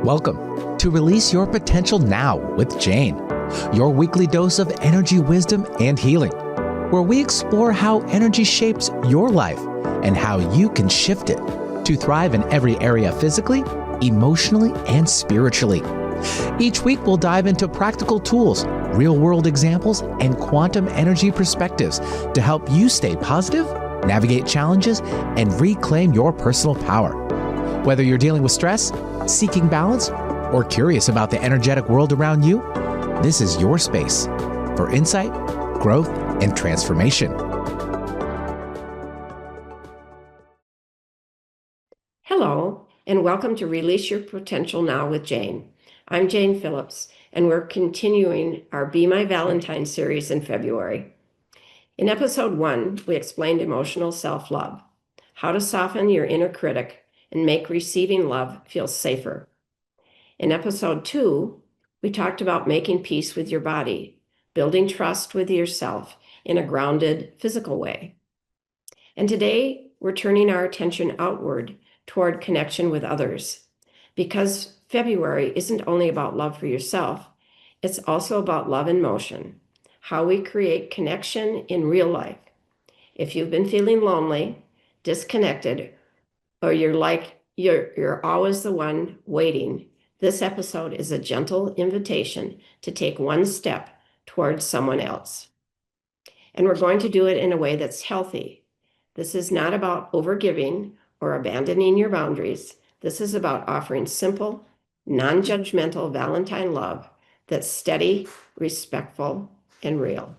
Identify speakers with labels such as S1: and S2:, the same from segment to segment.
S1: Welcome to Release Your Potential Now with Jane, your weekly dose of energy, wisdom, and healing, where we explore how energy shapes your life and how you can shift it to thrive in every area physically, emotionally, and spiritually. Each week, we'll dive into practical tools, real-world examples, and quantum energy perspectives to help you stay positive, navigate challenges, and reclaim your personal power. Whether you're dealing with stress, seeking balance, or curious about the energetic world around you, this is your space for insight, growth, and transformation.
S2: Hello, and welcome to Release Your Potential Now with Jane. I'm Jane Phillips, and we're continuing our Be My Valentine series in February. In episode 1, we explained emotional self-love, how to soften your inner critic and make receiving love feel safer. In episode 2, we talked about making peace with your body, building trust with yourself in a grounded physical way. And today, we're turning our attention outward toward connection with others, because February isn't only about love for yourself, it's also about love in motion, how we create connection in real life. If you've been feeling lonely, disconnected, or you're always the one waiting, this episode is a gentle invitation to take one step towards someone else. And we're going to do it in a way that's healthy. This is not about overgiving or abandoning your boundaries. This is about offering simple, non-judgmental Valentine love that's steady, respectful, and real.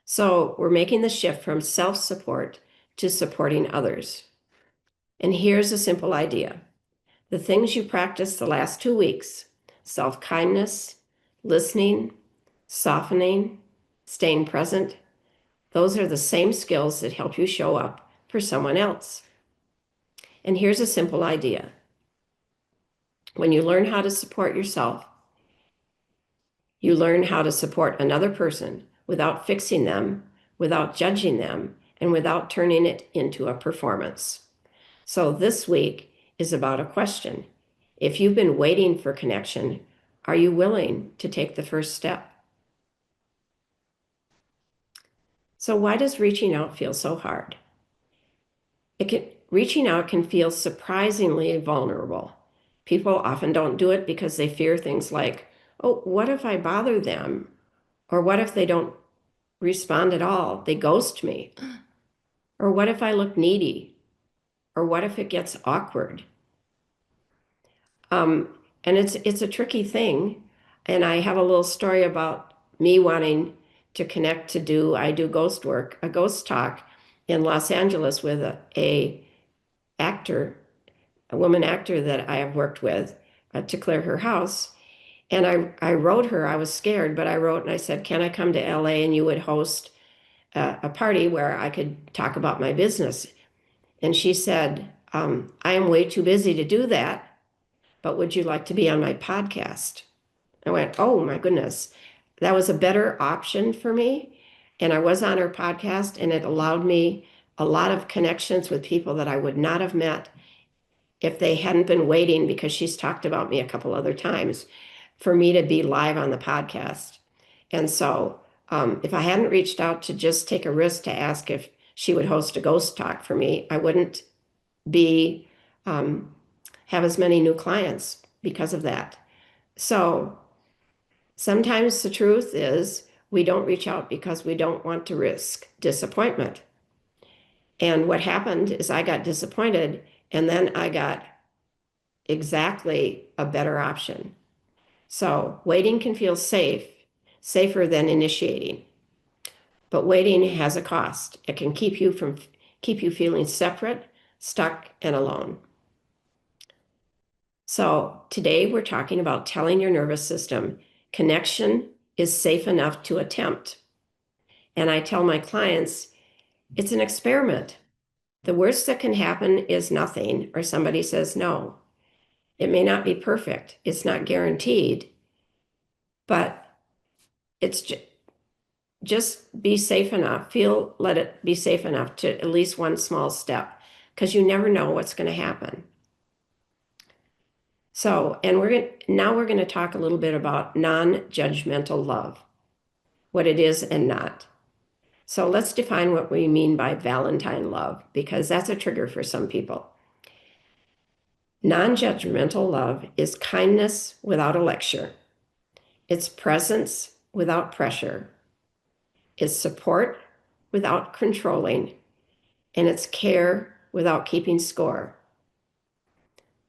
S2: So we're making the shift from self-support to supporting others. And here's a simple idea. The things you practiced the last 2 weeks, self-kindness, listening, softening, staying present, those are the same skills that help you show up for someone else. And here's a simple idea. When you learn how to support yourself, you learn how to support another person without fixing them, without judging them, and without turning it into a performance. So this week is about a question. If you've been waiting for connection, are you willing to take the first step? So why does reaching out feel so hard? Reaching out can feel surprisingly vulnerable. People often don't do it because they fear things like, oh, what if I bother them? Or what if they don't respond at all? They ghost me. Or what if I look needy? Or what if it gets awkward? And it's a tricky thing. And I have a little story about me wanting to connect to I do ghost work, a ghost talk in Los Angeles with a woman actor that I have worked with to clear her house. And I wrote her, I was scared, but I wrote and I said, can I come to LA and you would host a party where I could talk about my business? And she said, I am way too busy to do that, but would you like to be on my podcast? I went, oh my goodness, that was a better option for me. And I was on her podcast, and it allowed me a lot of connections with people that I would not have met if they hadn't been waiting, because she's talked about me a couple other times, for me to be live on the podcast. And so if I hadn't reached out to just take a risk to ask if she would host a ghost talk for me, I wouldn't be have as many new clients because of that. So sometimes the truth is we don't reach out because we don't want to risk disappointment. And what happened is I got disappointed, and then I got exactly a better option. So waiting can feel safer than initiating. But waiting has a cost. It can keep you feeling separate, stuck, and alone. So today we're talking about telling your nervous system connection is safe enough to attempt. And I tell my clients, it's an experiment. The worst that can happen is nothing, or somebody says no. It may not be perfect. It's not guaranteed, but it's just be safe enough. Let it be safe enough to at least one small step, because you never know what's going to happen. So, and now we're going to talk a little bit about non-judgmental love, what it is and not. So let's define what we mean by Valentine love, because that's a trigger for some people. Non-judgmental love is kindness without a lecture. It's presence without pressure. It's support without controlling. And it's care without keeping score.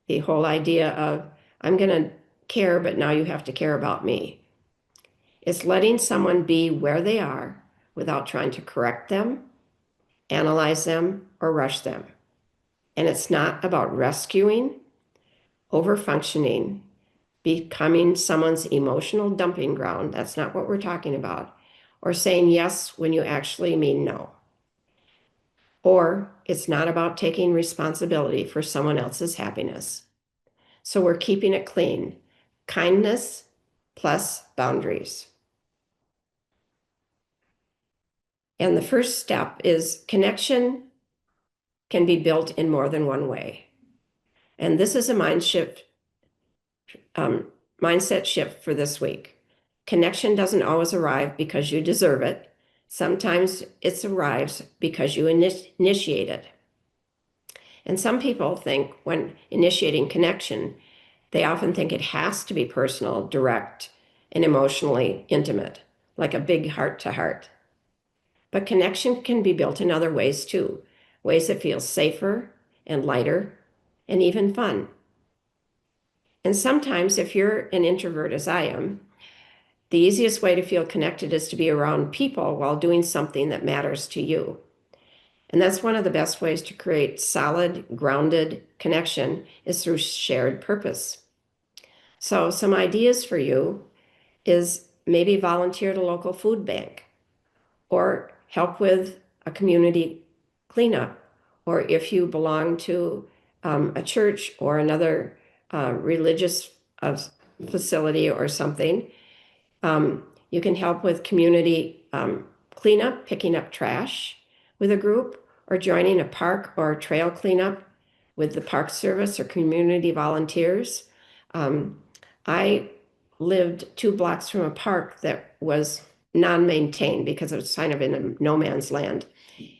S2: The whole idea of, I'm going to care, but now you have to care about me. It's letting someone be where they are without trying to correct them, analyze them, or rush them. And it's not about rescuing, overfunctioning, becoming someone's emotional dumping ground. That's not what we're talking about. Or saying yes when you actually mean no. Or it's not about taking responsibility for someone else's happiness. So we're keeping it clean. Kindness plus boundaries. And the first step is connection can be built in more than one way. And this is a mindset shift for this week. Connection doesn't always arrive because you deserve it. Sometimes it arrives because you initiate it. And some people think when initiating connection, they often think it has to be personal, direct, and emotionally intimate, like a big heart to heart. But connection can be built in other ways too, ways that feel safer and lighter and even fun. And sometimes, if you're an introvert as I am, the easiest way to feel connected is to be around people while doing something that matters to you. And that's one of the best ways to create solid, grounded connection is through shared purpose. So some ideas for you is maybe volunteer at a local food bank or help with a community cleanup. Or if you belong to a church or another religious facility or something, you can help with community cleanup, picking up trash with a group, or joining a park or trail cleanup with the Park Service or community volunteers. I lived 2 blocks from a park that was non-maintained because it was kind of in a no man's land.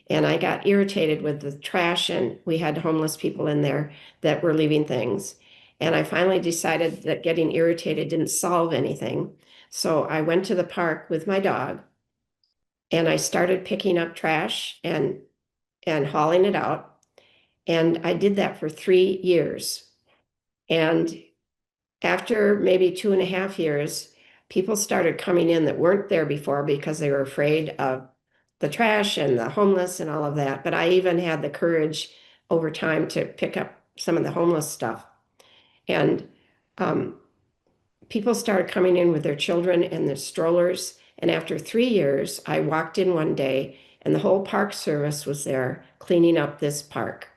S2: And I got irritated with the trash, and we had homeless people in there that were leaving things. And I finally decided that getting irritated didn't solve anything. So I went to the park with my dog and I started picking up trash and hauling it out. And I did that for 3 years. And after maybe 2.5 years, people started coming in that weren't there before because they were afraid of the trash and the homeless and all of that. But I even had the courage over time to pick up some of the homeless stuff. And people started coming in with their children and their strollers. And after 3 years, I walked in one day and the whole Park Service was there cleaning up this park.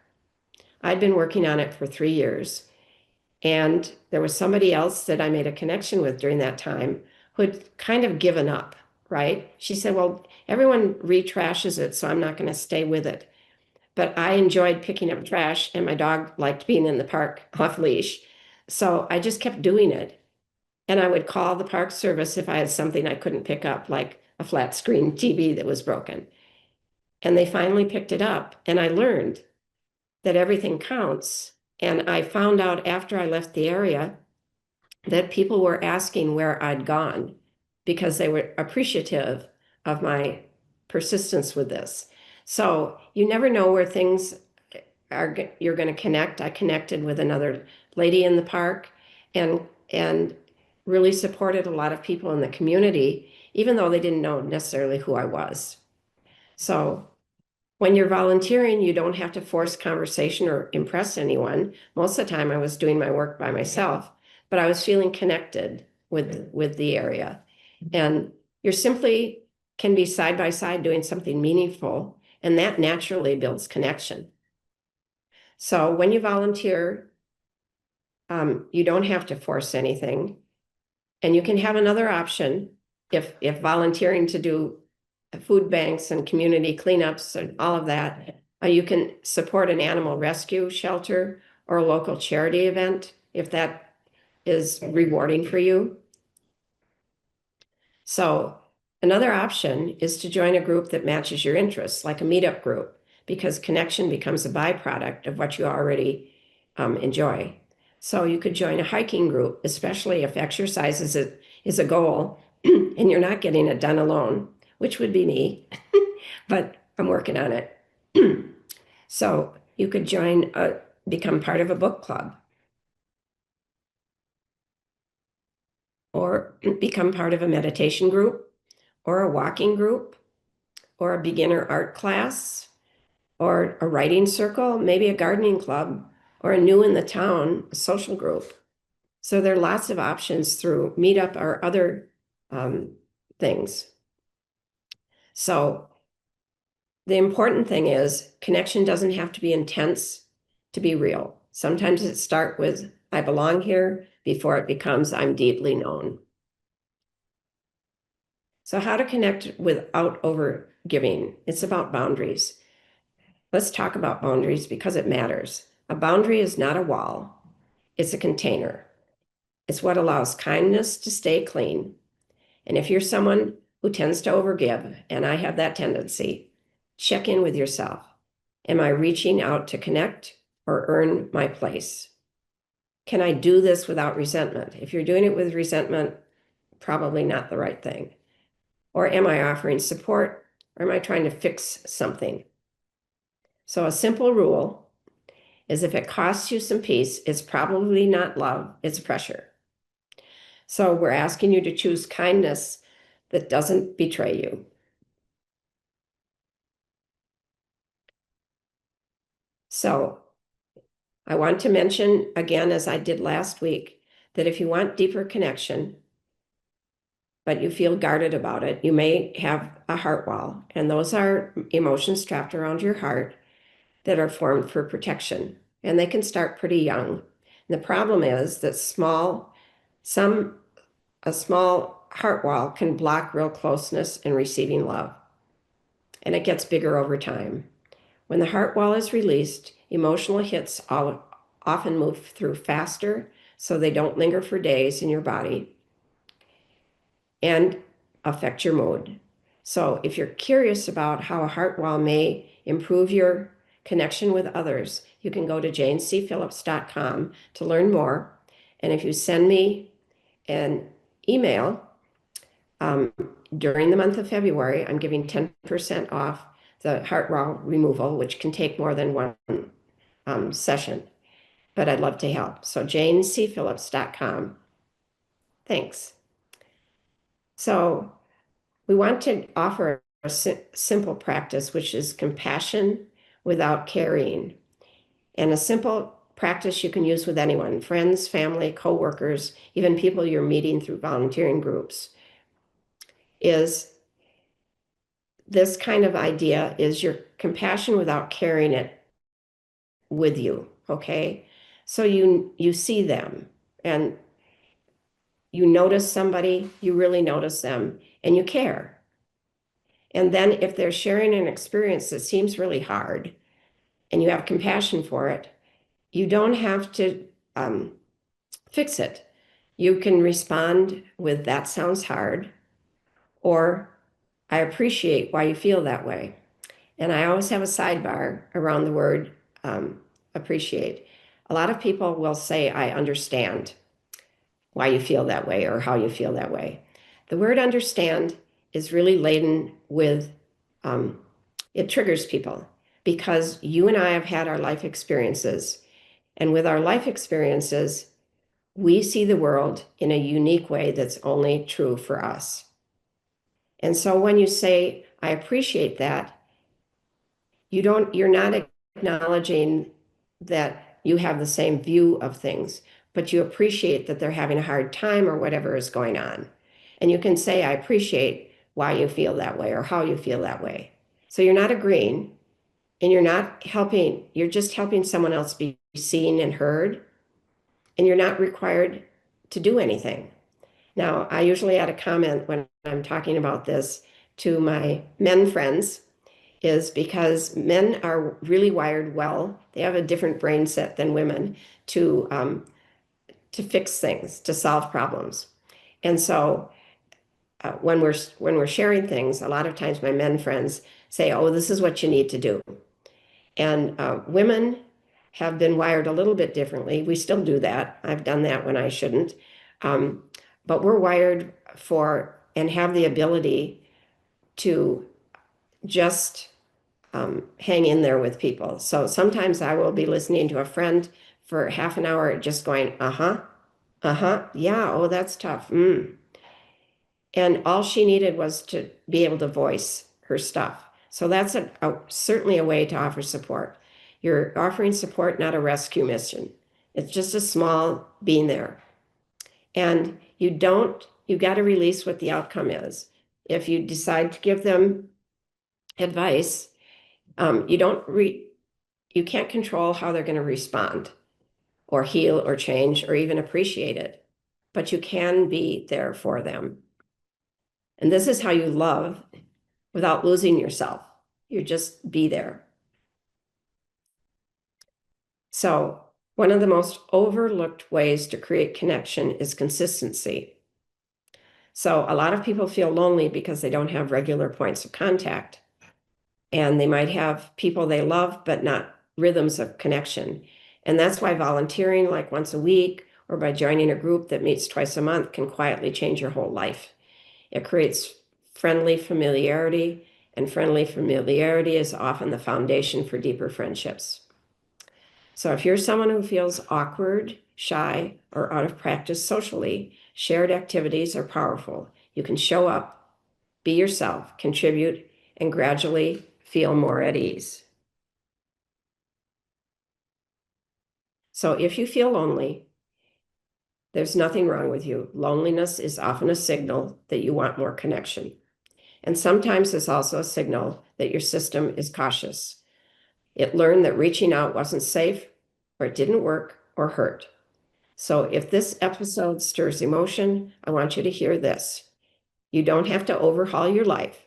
S2: I'd been working on it for 3 years. And there was somebody else that I made a connection with during that time who had kind of given up, right? She said, well, everyone retrashes it, so I'm not going to stay with it. But I enjoyed picking up trash, and my dog liked being in the park off leash. So I just kept doing it. And I would call the Park Service if I had something I couldn't pick up, like a flat screen TV that was broken. And they finally picked it up, and I learned that everything counts. And I found out after I left the area that people were asking where I'd gone because they were appreciative of my persistence with this. So you never know where things you're going to connect. I connected with another lady in the park and really supported a lot of people in the community, even though they didn't know necessarily who I was. So when you're volunteering, you don't have to force conversation or impress anyone. Most of the time I was doing my work by myself, but I was feeling connected with the area. And you're simply can be side by side doing something meaningful, and that naturally builds connection. So when you volunteer, you don't have to force anything. And you can have another option if volunteering to do food banks and community cleanups and all of that, you can support an animal rescue shelter or a local charity event if that is rewarding for you. So another option is to join a group that matches your interests, like a meetup group, because connection becomes a byproduct of what you already enjoy. So you could join a hiking group, especially if exercise is a goal and you're not getting it done alone, which would be me, but I'm working on it. So you could become part of a book club, or become part of a meditation group, or a walking group, or a beginner art class, or a writing circle, maybe a gardening club, or a new in the town social group. So there are lots of options through Meetup or other things. So the important thing is connection doesn't have to be intense to be real. Sometimes it starts with, I belong here, before it becomes, I'm deeply known. So how to connect without over giving? It's about boundaries. Let's talk about boundaries because it matters. A boundary is not a wall, it's a container. It's what allows kindness to stay clean. And if you're someone who tends to overgive, and I have that tendency, check in with yourself. Am I reaching out to connect or earn my place? Can I do this without resentment? If you're doing it with resentment, probably not the right thing. Or am I offering support, or am I trying to fix something? So a simple rule is if it costs you some peace, it's probably not love, it's pressure. So we're asking you to choose kindness that doesn't betray you. So I want to mention again, as I did last week, that if you want deeper connection, but you feel guarded about it, you may have a heart wall. And those are emotions trapped around your heart that are formed for protection. And they can start pretty young. And the problem is that a small heart wall can block real closeness and receiving love. And it gets bigger over time. When the heart wall is released, emotional hits often move through faster, so they don't linger for days in your body and affect your mood. So if you're curious about how a heart wall may improve your connection with others, you can go to janecphillips.com to learn more. And if you send me an email during the month of February, I'm giving 10% off the heart wall removal, which can take more than one session, but I'd love to help. So janecphillips.com. Thanks. So we want to offer a simple practice, which is compassion without carrying. And a simple practice you can use with anyone, friends, family, coworkers, even people you're meeting through volunteering groups, is this kind of idea is your compassion without carrying it with you, okay? So you see them and you notice somebody, you really notice them, and you care. And then if they're sharing an experience that seems really hard and you have compassion for it, you don't have to fix it. You can respond with, that sounds hard, or I appreciate why you feel that way. And I always have a sidebar around the word appreciate. A lot of people will say, I understand why you feel that way or how you feel that way. The word understand is really laden with, it triggers people because you and I have had our life experiences. And with our life experiences, we see the world in a unique way that's only true for us. And so when you say, I appreciate that, you're not acknowledging that you have the same view of things, but you appreciate that they're having a hard time or whatever is going on. And you can say, I appreciate why you feel that way or how you feel that way. So you're not agreeing and you're not helping, you're just helping someone else be seen and heard, and you're not required to do anything. Now, I usually add a comment when I'm talking about this to my men friends, is because men are really wired well. They have a different brain set than women to to fix things, to solve problems. And so when we're sharing things, a lot of times my men friends say, "Oh, this is what you need to do." And women have been wired a little bit differently. We still do that. I've done that when I shouldn't. But we're wired for and have the ability to just hang in there with people. So sometimes I will be listening to a friend for half an hour, just going, yeah, oh, that's tough. And all she needed was to be able to voice her stuff. So that's certainly a way to offer support. You're offering support, not a rescue mission. It's just a small being there. And you got to release what the outcome is. If you decide to give them advice, you can't control how they're going to respond or heal or change or even appreciate it, but you can be there for them. And this is how you love without losing yourself. You just be there. So one of the most overlooked ways to create connection is consistency. So a lot of people feel lonely because they don't have regular points of contact. And they might have people they love, but not rhythms of connection. And that's why volunteering like once a week or by joining a group that meets twice a month can quietly change your whole life. It creates friendly familiarity, and friendly familiarity is often the foundation for deeper friendships. So if you're someone who feels awkward, shy, or out of practice socially, shared activities are powerful. You can show up, be yourself, contribute, and gradually feel more at ease. So if you feel lonely, there's nothing wrong with you. Loneliness is often a signal that you want more connection. And sometimes it's also a signal that your system is cautious. It learned that reaching out wasn't safe, or it didn't work, or hurt. So if this episode stirs emotion, I want you to hear this. You don't have to overhaul your life.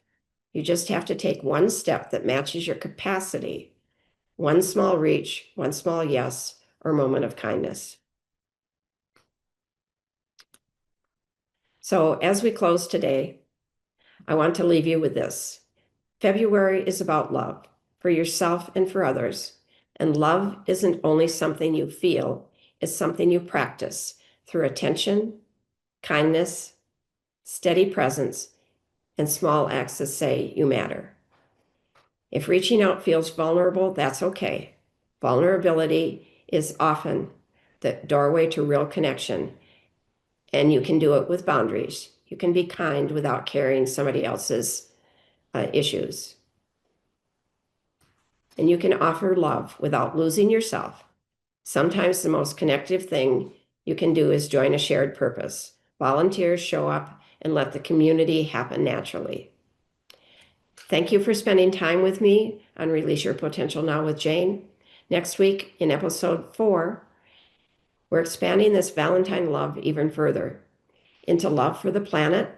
S2: You just have to take one step that matches your capacity. One small reach, one small yes, or moment of kindness. So as we close today, I want to leave you with this. February is about love for yourself and for others. And love isn't only something you feel, it's something you practice through attention, kindness, steady presence, and small acts that say you matter. If reaching out feels vulnerable, that's okay. Vulnerability is often the doorway to real connection, and you can do it with boundaries. You can be kind without carrying somebody else's issues. And you can offer love without losing yourself. Sometimes the most connective thing you can do is join a shared purpose. Volunteers show up and let the community happen naturally. Thank you for spending time with me on Release Your Potential Now with Jane. Next week in episode 4, we're expanding this Valentine love even further into love for the planet,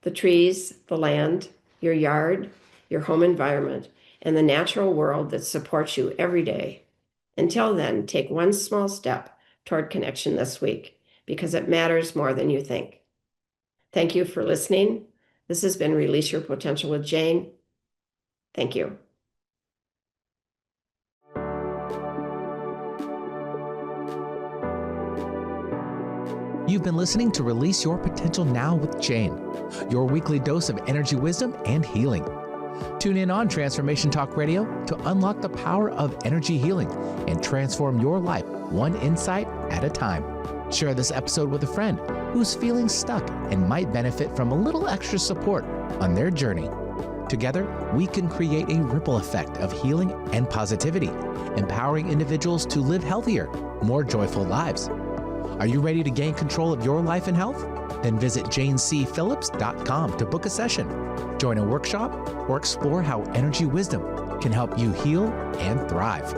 S2: the trees, the land, your yard, your home environment, and the natural world that supports you every day. Until then, take one small step toward connection this week because it matters more than you think. Thank you for listening. This has been Release Your Potential with Jane. Thank you.
S1: You've been listening to Release Your Potential Now with Jane, your weekly dose of energy wisdom and healing. Tune in on Transformation Talk Radio to unlock the power of energy healing and transform your life one insight at a time. Share this episode with a friend who's feeling stuck and might benefit from a little extra support on their journey. Together, we can create a ripple effect of healing and positivity, empowering individuals to live healthier, more joyful lives. Are you ready to gain control of your life and health? Then visit janecphillips.com to book a session, join a workshop, or explore how energy wisdom can help you heal and thrive.